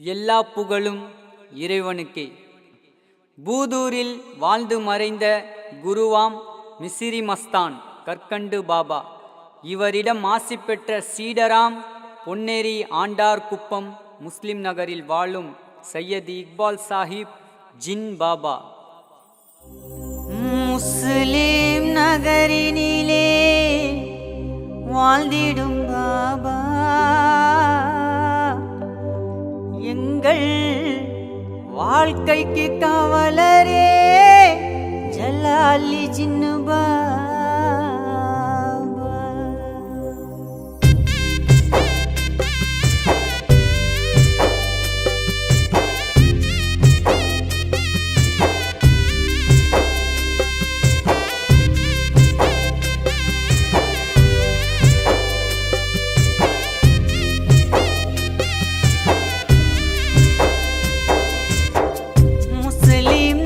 எல்லா புகழும் இறைவனுக்கே. பூதூரில் வாழ்ந்து மறைந்த குருவாம் மிசிரி மஸ்தான் கற்கண்டு பாபா இவரிடம் ஆசி பெற்ற சீடராம் பொன்னேரி ஆண்டார் குப்பம் முஸ்லிம் நகரில் வாழும் சையது இக்பால் சாஹிப் ஜின் பாபா. முஸ்லிம் நகரினிலே வாழ்ந்திடும் பாபா, எங்கள் வாழ்க்கைக்கு காவலரே ஜலாலி ஜின்னு பாபா.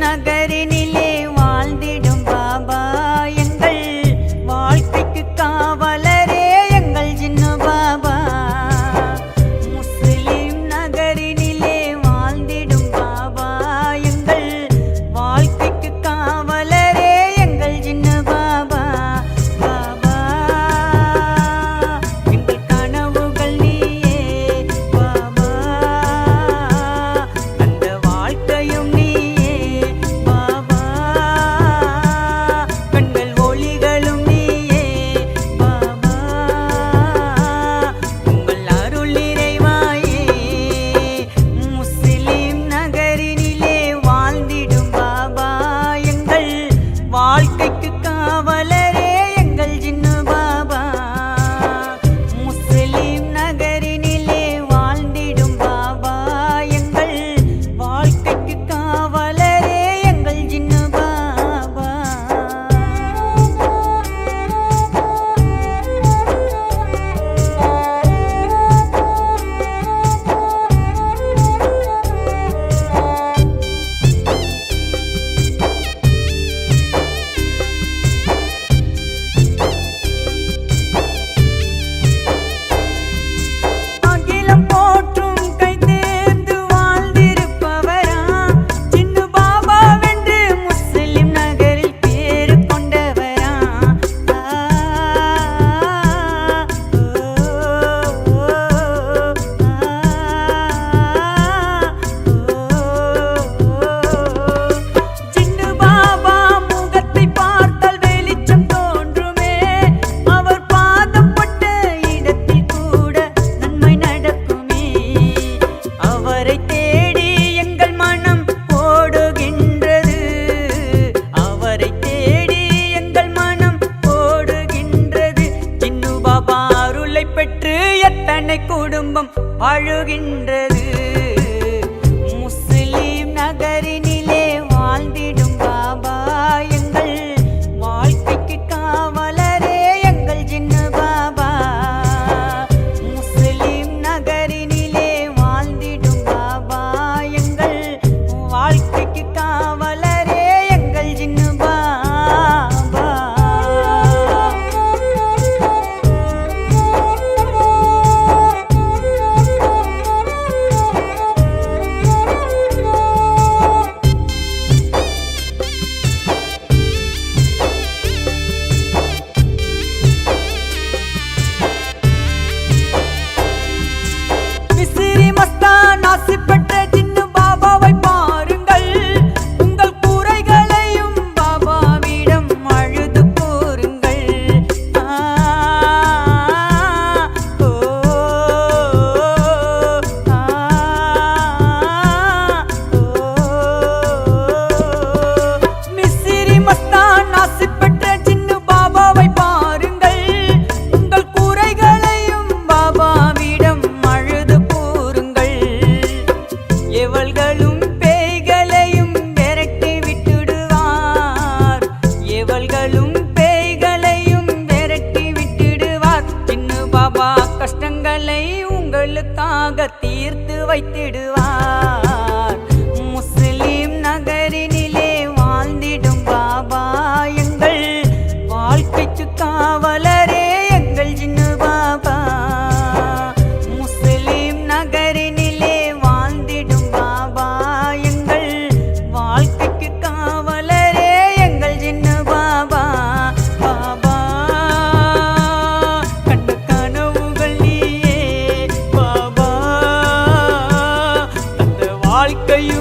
நகரினிலே வாழ்ந்திடும் பாபா, எங்கள் வாழ்க்கைக்கு காவலரே எங்கள் ஜின்னு பாபா. முஸ்லிம் நகரினிலே வாழ்ந்திடும் பாபா, எங்கள் வாழ்க்கைக்கு காவலரே எங்கள் ஜின்னு பாபா. பாபா, எங்கள் கனவுகள் நீயே பாபா, அந்த வாழ்க்கையும் நீ வாழ்க்கைக்கு காவலரே எங்கள் ஜின்னு பாபா. முஸ்லிம் நகரினிலே வாழ்ந்திடும் பாபா, எங்கள் வாழ்க்கைக்கு காவலரே எங்கள் ஜின்னு பாபா. பெற்று எத்தனை குடும்பம் வாழுகின்றது. முஸ்லிம் நகரினிலே வாழ்ந்திடும் பாபா, எங்கள் வாழ்க்கைக்கு காவலரே எங்கள் ஜின்னு பாபா. முஸ்லிம் நகரினிலே வாழ்ந்திடும் பாபா, எங்கள் வாழ்க்கைக்கு காவலரே எங்கள் ஜின்னு பாபா. ஆசி பெற்ற ஜின்னு பாபாவை பாருங்கள், உங்கள் குறைகளையும் பாபாவிடம் அழுது கூறுங்கள். மிசிரி மஸ்தான் ஆசி பெற்ற ஜின்னு பாபாவை பாருங்கள், உங்கள் குறைகளையும் பாபாவிடம் அழுது கூறுங்கள். எவள்களும் பேய்களையும் விரட்டி விட்டுடுவார், எவள்களும் பேய்களையும் விரட்டி விட்டுடுவார். ஜின்னு பாபா கஷ்டங்களை உங்களுக்காக தீர்த்து வைத்திடுவார். முஸ்லிம் நகரினிலே வாழ்ந்திடும் பாபா, எங்கள் வாழ்க்கைக்கு காவலரே எங்கள் ஜின்னு பாபா. முஸ்லிம் நகரினிலே வாழ்ந்து வாழ்க்கையும்